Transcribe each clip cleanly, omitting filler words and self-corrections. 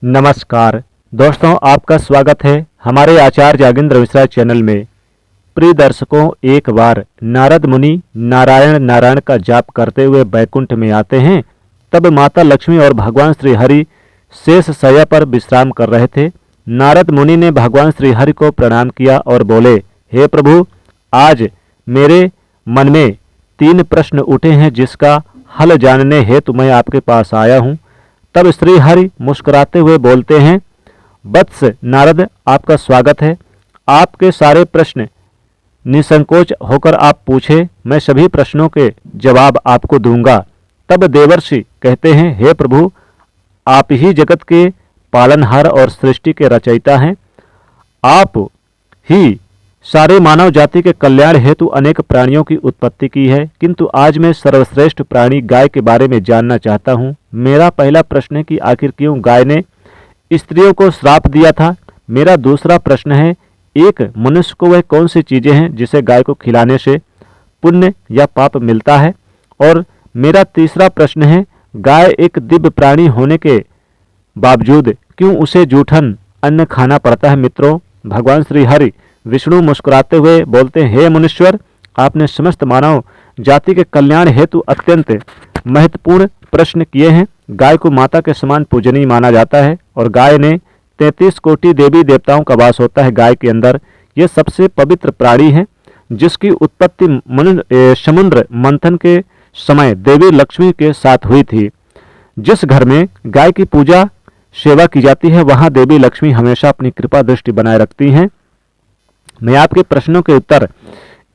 नमस्कार दोस्तों, आपका स्वागत है हमारे आचार्य जागेंद्र मिश्रा चैनल में। प्रिय दर्शकों, एक बार नारद मुनि नारायण नारायण का जाप करते हुए बैकुंठ में आते हैं। तब माता लक्ष्मी और भगवान श्री हरि शेष शैया पर विश्राम कर रहे थे। नारद मुनि ने भगवान श्री हरि को प्रणाम किया और बोले, हे प्रभु, आज मेरे मन में 3 प्रश्न उठे हैं, जिसका हल जानने हेतु मैं आपके पास आया हूँ। तब श्री हरि मुस्कुराते हुए बोलते हैं, वत्स नारद, आपका स्वागत है। आपके सारे प्रश्न निसंकोच होकर आप पूछे, मैं सभी प्रश्नों के जवाब आपको दूंगा। तब देवर्षि कहते हैं, हे प्रभु, आप ही जगत के पालनहार और सृष्टि के रचयिता हैं। आप ही सारे मानव जाति के कल्याण हेतु अनेक प्राणियों की उत्पत्ति की है, किंतु आज मैं सर्वश्रेष्ठ प्राणी गाय के बारे में जानना चाहता हूँ। मेरा पहला प्रश्न है कि आखिर क्यों गाय ने स्त्रियों को श्राप दिया था। मेरा दूसरा प्रश्न है, एक मनुष्य को वह कौन सी चीजें हैं जिसे गाय को खिलाने से पुण्य या पाप मिलता है। और मेरा तीसरा प्रश्न है, गाय एक दिव्य प्राणी होने के बावजूद क्यों उसे जूठन अन्न खाना पड़ता है। मित्रों, भगवान श्री हरि विष्णु मुस्कुराते हुए बोलते हैं, हे मुनीश्वर, आपने समस्त मानव जाति के कल्याण हेतु अत्यंत महत्वपूर्ण प्रश्न किए हैं। गाय को माता के समान पूजनीय माना जाता है और गाय ने 33 कोटि देवी देवताओं का वास होता है गाय के अंदर। ये सबसे पवित्र प्राणी है, जिसकी उत्पत्ति समुद्र मंथन के समय देवी लक्ष्मी के साथ हुई थी। जिस घर में गाय की पूजा सेवा की जाती है, वहां देवी लक्ष्मी हमेशा अपनी कृपा दृष्टि बनाए रखती हैं। मैं आपके प्रश्नों के उत्तर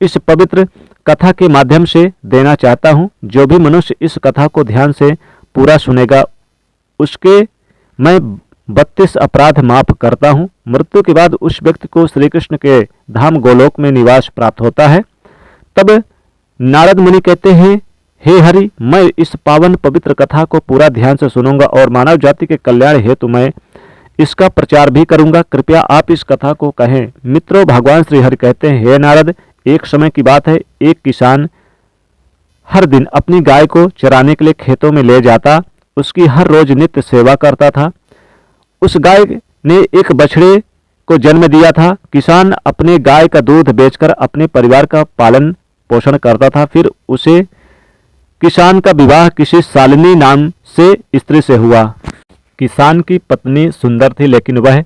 इस पवित्र कथा के माध्यम से देना चाहता हूं। जो भी मनुष्य इस कथा को ध्यान से पूरा सुनेगा, उसके मैं 32 अपराध माफ करता हूं। मृत्यु के बाद उस व्यक्ति को श्री कृष्ण के धाम गोलोक में निवास प्राप्त होता है। तब नारद मुनि कहते हैं, हे हरि, मैं इस पावन पवित्र कथा को पूरा ध्यान से सुनूंगा और मानव जाति के कल्याण हेतु मैं इसका प्रचार भी करूंगा। कृपया आप इस कथा को कहें। मित्रों, भगवान श्री हरि कहते हैं, हे नारद, एक समय की बात है, एक किसान हर दिन अपनी गाय को चराने के लिए खेतों में ले जाता। उसकी हर रोज नित्य सेवा करता था। उस गाय ने एक बछड़े को जन्म दिया था। किसान अपने गाय का दूध बेचकर अपने परिवार का पालन पोषण करता था। फिर उसे किसान का विवाह किसी शालिनी नाम से स्त्री से हुआ। किसान की पत्नी सुंदर थी, लेकिन वह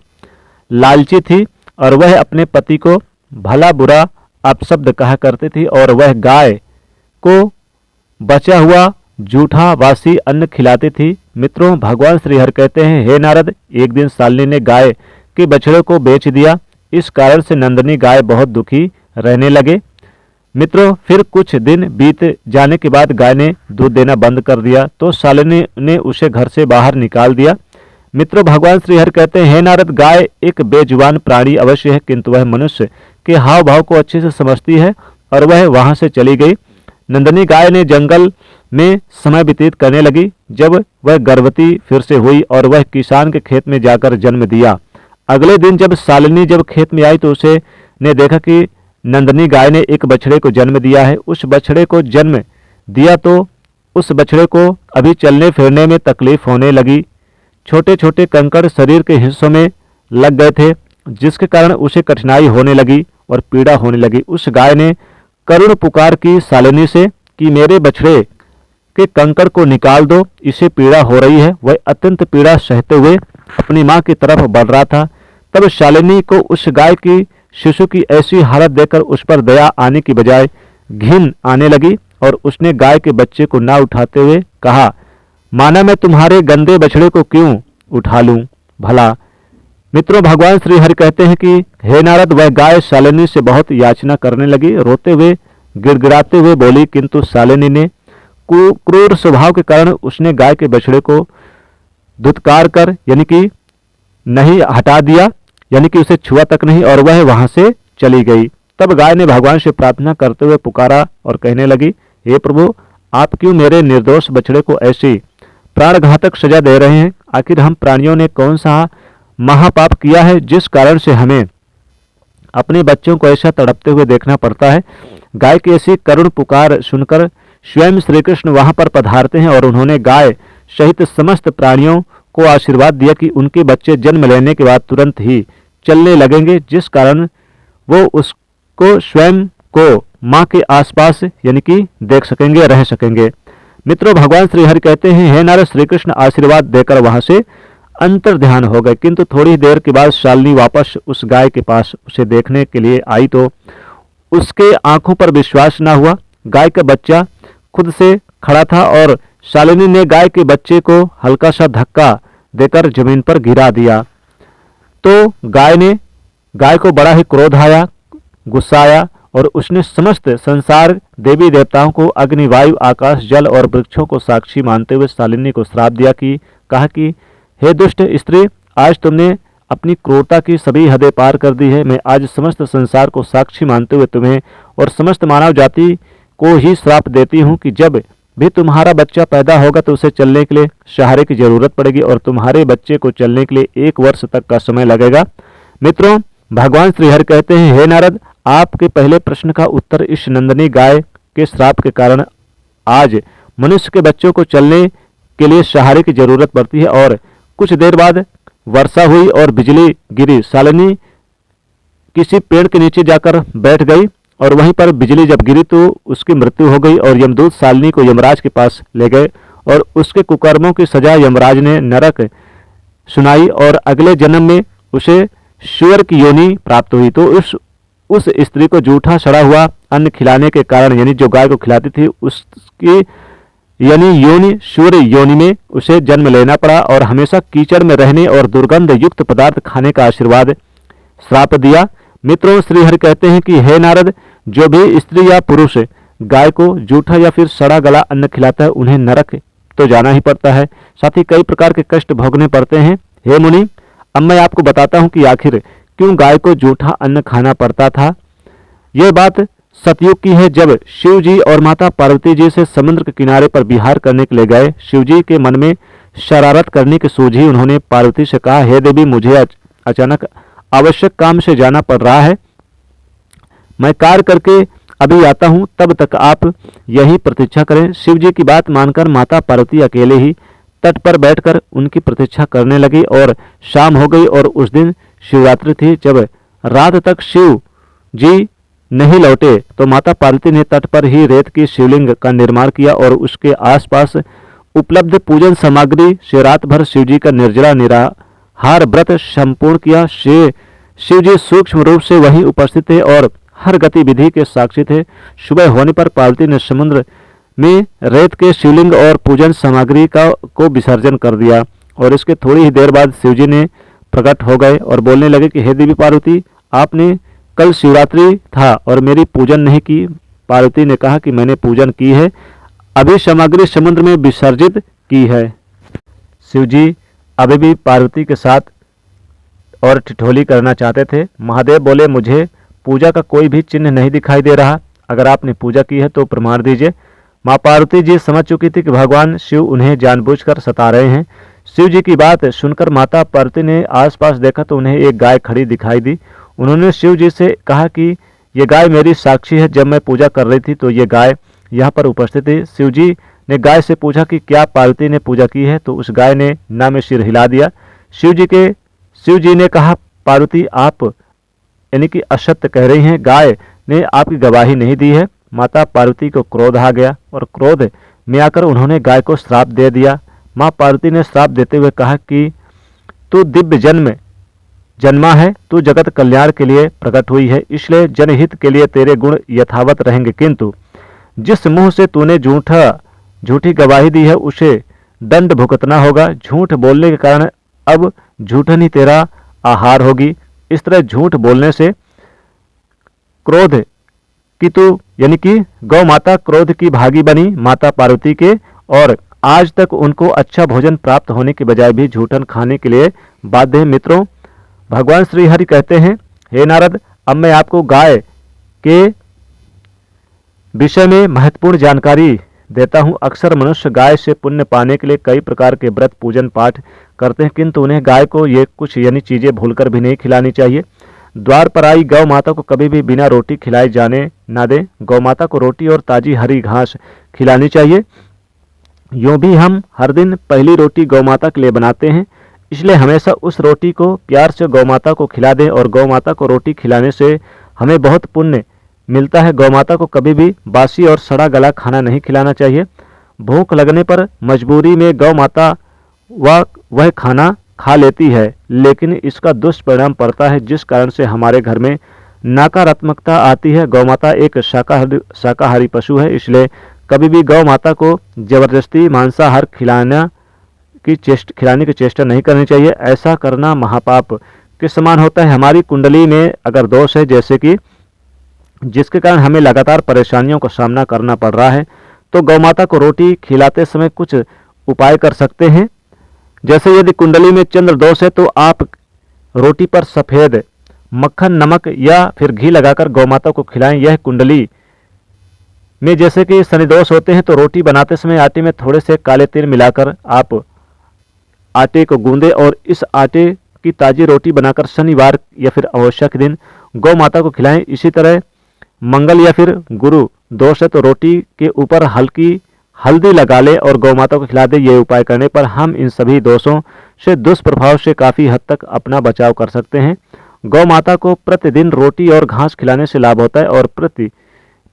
लालची थी और वह अपने पति को भला बुरा अपशब्द कहा करती थी और वह गाय को बचा हुआ जूठा बासी अन्न खिलाती थी। मित्रों, भगवान श्री हरि कहते हैं, हे नारद, एक दिन शालिनी ने गाय के बछड़े को बेच दिया। इस कारण से नंदिनी गाय बहुत दुखी रहने लगे। मित्रों, फिर कुछ दिन बीत जाने के बाद गाय ने दूध देना बंद कर दिया, तो शालिनी ने उसे घर से बाहर निकाल दिया। मित्रों, भगवान श्री हरि कहते हैं, हे नारद, गाय एक बेजुबान प्राणी अवश्य है, किंतु वह मनुष्य के हाव भाव को अच्छे से समझती है और वह वहां से चली गई। नंदिनी गाय ने जंगल में समय व्यतीत करने लगी। जब वह गर्भवती फिर से हुई और वह किसान के खेत में जाकर जन्म दिया। अगले दिन जब शालिनी खेत में आई तो उसे ने देखा कि नंदिनी गाय ने एक बछड़े को जन्म दिया है। उस बछड़े को जन्म दिया तो उस बछड़े को अभी चलने फिरने में तकलीफ होने लगी। छोटे छोटे कंकड़ शरीर के हिस्सों में लग गए थे, जिसके कारण उसे कठिनाई होने लगी और पीड़ा होने लगी। उस गाय ने करुण पुकार की शालिनी से कि मेरे बछड़े के कंकड़ को निकाल दो, इसे पीड़ा हो रही है। वह अत्यंत पीड़ा सहते हुए अपनी माँ की तरफ बढ़ रहा था। तब शालिनी को उस गाय की शिशु की ऐसी हालत देखकर उस पर दया आने की बजाय घिन आने लगी और उसने गाय के बच्चे को ना उठाते हुए कहा, माना मैं तुम्हारे गंदे बछड़े को क्यों उठा लूं भला। मित्रों, भगवान श्री हरि कहते हैं कि हे नारद, वह गाय शालिनी से बहुत याचना करने लगी। रोते हुए गिड़गिड़ाते हुए बोली, किंतु शालिनी ने क्रूर स्वभाव के कारण उसने गाय के बछड़े को धुतकार कर यानी कि नहीं हटा दिया, यानी कि उसे छुआ तक नहीं, और वह वहां से चली गई। तब गाय ने भगवान से प्रार्थना करते हुए पुकारा और कहने लगी, हे प्रभु, आप क्यों मेरे निर्दोष बछड़े को ऐसी प्राणघातक सजा दे रहे हैं। आखिर हम प्राणियों ने कौन सा महापाप किया है, जिस कारण से हमें अपने बच्चों को ऐसा तड़पते हुए देखना पड़ता है। गाय की ऐसी करुण पुकार सुनकर स्वयं श्री कृष्ण वहां पर पधारते हैं और उन्होंने गाय सहित समस्त प्राणियों को आशीर्वाद दिया कि उनके बच्चे जन्म लेने के बाद तुरंत ही चलने लगेंगे, जिस कारण वो उसको स्वयं को माँ के आसपास यानी कि देख सकेंगे, रह सकेंगे। मित्रों, भगवान श्री हरि कहते हैं, हे नारद, श्री कृष्ण आशीर्वाद देकर वहां से अंतर ध्यान हो गए। किंतु थोड़ी देर के बाद शालिनी वापस उस गाय के पास उसे देखने के लिए आई तो उसके आंखों पर विश्वास न हुआ। गाय का बच्चा खुद से खड़ा था और शालिनी ने गाय के बच्चे को हल्का सा धक्का देकर जमीन पर गिरा दिया। तो गाय को बड़ा ही क्रोध आया, गुस्सा आया और उसने समस्त संसार देवी देवताओं को, अग्नि, वायु, आकाश, जल और वृक्षों को साक्षी मानते हुए शालिनी को श्राप दिया कि कहा कि हे दुष्ट स्त्री, आज तुमने अपनी क्रूरता की सभी हदें पार कर दी है। मैं आज समस्त संसार को साक्षी मानते हुए तुम्हें और समस्त मानव जाति को ही श्राप देती हूँ कि जब भी तुम्हारा बच्चा पैदा होगा तो उसे चलने के लिए सहारे की जरूरत पड़ेगी और तुम्हारे बच्चे को चलने के लिए 1 वर्ष तक का समय लगेगा। मित्रों, भगवान श्री हरि कहते हैं, हे नारद, आपके पहले प्रश्न का उत्तर इस नंदनी गाय के श्राप के कारण आज मनुष्य के बच्चों को चलने के लिए सहारे की जरूरत पड़ती है। और कुछ देर बाद वर्षा हुई और बिजली गिरी। शालिनी किसी पेड़ के नीचे जाकर बैठ गई और वहीं पर बिजली जब गिरी तो उसकी मृत्यु हो गई और यमदूत शालिनी को यमराज के पास ले गए और उसके कुकर्मों की सजा यमराज ने नरक सुनाई और अगले जन्म में उसे सूअर की योनि प्राप्त हुई। तो उस स्त्री को जूठा सड़ा हुआ अन्न खिलाने के कारण, यानी जो गाय को खिलाती थी, उसकी यानी योनि, सूर्य योनि में उसे जन्म लेना पड़ा और हमेशा कीचड़ में रहने और दुर्गंध युक्त पदार्थ खाने का आशीर्वाद श्राप दिया। मित्रों, श्री हरि कहते हैं कि हे नारद, जो भी स्त्री या पुरुष गाय को जूठा या फिर सड़ा गला अन्न खिलाता है उन्हें नरक तो जाना ही पड़ता है, साथ ही कई प्रकार के कष्ट भोगने पड़ते हैं। हे मुनि, अब मैं आपको बताता हूं कि आखिर क्यों गाय को जूठा अन्न खाना पड़ता था। यह बात सतयुग की है, जब शिव जी और माता पार्वती जी से समुद्र के किनारे पर विहार करने के लिए गए। शिव जी के मन में शरारत करने की सूझी। उन्होंने पार्वती से कहा, हे देवी, मुझे अचानक आवश्यक काम से जाना पड़ रहा है, मैं कार्य करके अभी आता हूं, तब तक आप यही प्रतीक्षा करें। शिव जी की बात मानकर माता पार्वती अकेले ही तट पर बैठकर उनकी प्रतीक्षा करने लगी और शाम हो गई और उस दिन शिवरात्रि थी। जब रात तक शिव जी नहीं लौटे तो माता पार्वती ने तट पर ही रेत की शिवलिंग का निर्माण किया और उसके आसपास उपलब्ध पूजन सामग्री से रात भर शिव जी का निर्जला निराहार व्रत संपूर्ण किया। शिव जी सूक्ष्म रूप से वहीं उपस्थित थे और हर गतिविधि के साक्षी थे। सुबह होने पर पार्वती ने समुद्र में रेत के शिवलिंग और पूजन सामग्री को विसर्जन कर दिया और इसके थोड़ी ही देर बाद शिव जी ने प्रकट हो गए और बोलने लगे कि हे देवी पार्वती, आपने कल शिवरात्रि था और मेरी पूजन नहीं की। पार्वती ने कहा कि मैंने पूजन की है, अभी सामग्री समुद्र में विसर्जित की है। शिव जी अभी भी पार्वती के साथ और ठिठोली करना चाहते थे। महादेव बोले, मुझे पूजा का कोई भी चिन्ह नहीं दिखाई दे रहा, अगर आपने पूजा की है तो प्रमाण दीजिए। माँ पार्वती जी समझ चुकी थी कि भगवान शिव उन्हें जानबूझकर सता रहे हैं। शिव जी की बात सुनकर माता पार्वती ने आसपास देखा तो उन्हें एक गाय खड़ी दिखाई दी। उन्होंने शिव जी से कहा कि ये गाय मेरी साक्षी है, जब मैं पूजा कर रही थी तो ये गाय यहाँ पर उपस्थित थी। शिव जी ने गाय से पूछा कि क्या पार्वती ने पूजा की है, तो उस गाय ने ना में सिर हिला दिया। शिव जी ने कहा, पार्वती आप यानी कि असत्य कह रही हैं, गाय ने आपकी गवाही नहीं दी है। माता पार्वती को क्रोध आ गया और क्रोध में आकर उन्होंने गाय को श्राप दे दिया। माँ पार्वती ने श्राप देते हुए कहा कि तू दिव्य जन्मा है, तू जगत कल्याण के लिए प्रकट हुई है, इसलिए जनहित के लिए तेरे गुण यथावत रहेंगे, किंतु जिस मुंह से तूने झूठी गवाही दी है उसे दंड भुगतना होगा। झूठ बोलने के कारण अब झूठन ही तेरा आहार होगी। इस तरह झूठ बोलने से क्रोध की तू यानी कि गौ माता क्रोध की भागी बनी माता पार्वती के, और आज तक उनको अच्छा भोजन प्राप्त होने के बजाय भी झूठन खाने के लिए बाध्य है। मित्रों, भगवान श्री हरि कहते हैं, हे नारद, अब मैं आपको गाय के विषय में महत्वपूर्ण जानकारी देता हूं। अक्सर मनुष्य गाय से पुण्य पाने के लिए कई प्रकार के व्रत पूजन पाठ करते हैं, किंतु उन्हें गाय को ये कुछ यानी चीजें भूलकर भी नहीं खिलानी चाहिए। द्वार पर आई गौ माता को कभी भी बिना रोटी खिलाए जाने ना दें। गौ माता को रोटी और ताजी हरी घास खिलानी चाहिए। यूँ भी हम हर दिन पहली रोटी गौ माता के लिए बनाते हैं, इसलिए हमेशा उस रोटी को प्यार से गौ माता को खिला दें। और गौ माता को रोटी खिलाने से हमें बहुत पुण्य मिलता है। गौ माता को कभी भी बासी और सड़ा गला खाना नहीं खिलाना चाहिए। भूख लगने पर मजबूरी में गौ माता वह खाना खा लेती है, लेकिन इसका दुष्परिणाम पड़ता है, जिस कारण से हमारे घर में नकारात्मकता आती है। गौ माता एक शाकाहारी पशु है, इसलिए कभी भी गौ माता को जबरदस्ती मांसाहार खिलाने की चेष्टा नहीं करनी चाहिए। ऐसा करना महापाप के समान होता है। हमारी कुंडली में अगर दोष है, जैसे कि जिसके कारण हमें लगातार परेशानियों का सामना करना पड़ रहा है, तो गौ माता को रोटी खिलाते समय कुछ उपाय कर सकते हैं। जैसे यदि कुंडली में चंद्र दोष है, तो आप रोटी पर सफ़ेद मक्खन, नमक या फिर घी लगाकर गौ माता को खिलाएं। यह कुंडली में जैसे कि शनि दोष होते हैं, तो रोटी बनाते समय आटे में थोड़े से काले तिल मिलाकर आप आटे को गूंदें और इस आटे की ताज़ी रोटी बनाकर शनिवार या फिर अमावस्या के दिन गौ माता को खिलाएं। इसी तरह मंगल या फिर गुरु दोष है, तो रोटी के ऊपर हल्की हल्दी लगा ले और गौ माता को खिला दे। ये उपाय करने पर हम इन सभी दोषों से, दुष्प्रभाव से काफ़ी हद तक अपना बचाव कर सकते हैं। गौ माता को प्रतिदिन रोटी और घास खिलाने से लाभ होता है और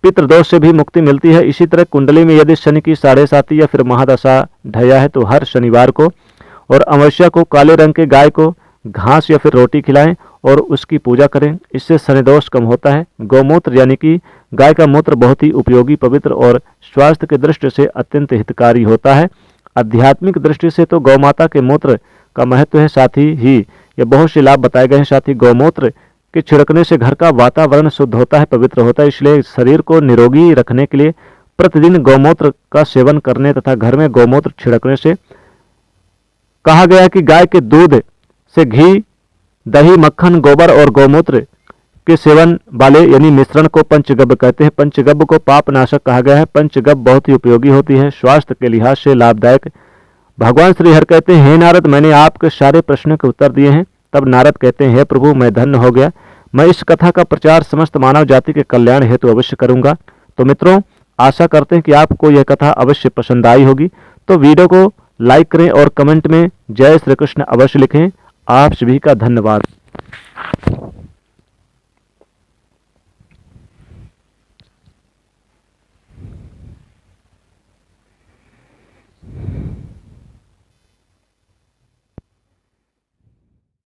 पितृदोष से भी मुक्ति मिलती है। इसी तरह कुंडली में यदि शनि की 7.5 या फिर महादशा ढया है, तो हर शनिवार को और अमावस्या को काले रंग के गाय को घास या फिर रोटी खिलाएं और उसकी पूजा करें। इससे शनि दोष कम होता है। गौमूत्र यानी कि गाय का मूत्र बहुत ही उपयोगी, पवित्र और स्वास्थ्य की दृष्टि से अत्यंत हितकारी होता है। आध्यात्मिक दृष्टि से तो गौ माता के मूत्र का महत्व है, साथ ही ये बहुत से लाभ बताए गए हैं। साथ ही गौमूत्र के छिड़कने से घर का वातावरण शुद्ध होता है, पवित्र होता है। इसलिए शरीर को निरोगी रखने के लिए प्रतिदिन गौमूत्र का सेवन करने तथा घर में गौमूत्र छिड़कने से कहा गया है कि गाय के दूध से घी, दही, मक्खन, गोबर और गौमूत्र के सेवन वाले यानी मिश्रण को पंचगव्य कहते हैं। पंचगव्य को पाप नाशक कहा गया है। पंचगव्य बहुत ही उपयोगी होती है, स्वास्थ्य के लिहाज से लाभदायक। भगवान श्री हरि कहते हैं, हे नारद, मैंने आपके सारे प्रश्नों के उत्तर दिए हैं। तब नारद कहते हैं, हे प्रभु, मैं धन्य हो गया। मैं इस कथा का प्रचार समस्त मानव जाति के कल्याण हेतु अवश्य करूंगा। तो मित्रों, आशा करते हैं कि आपको यह कथा अवश्य पसंद आई होगी। तो वीडियो को लाइक करें और कमेंट में जय श्री कृष्ण अवश्य लिखें। आप सभी का धन्यवाद।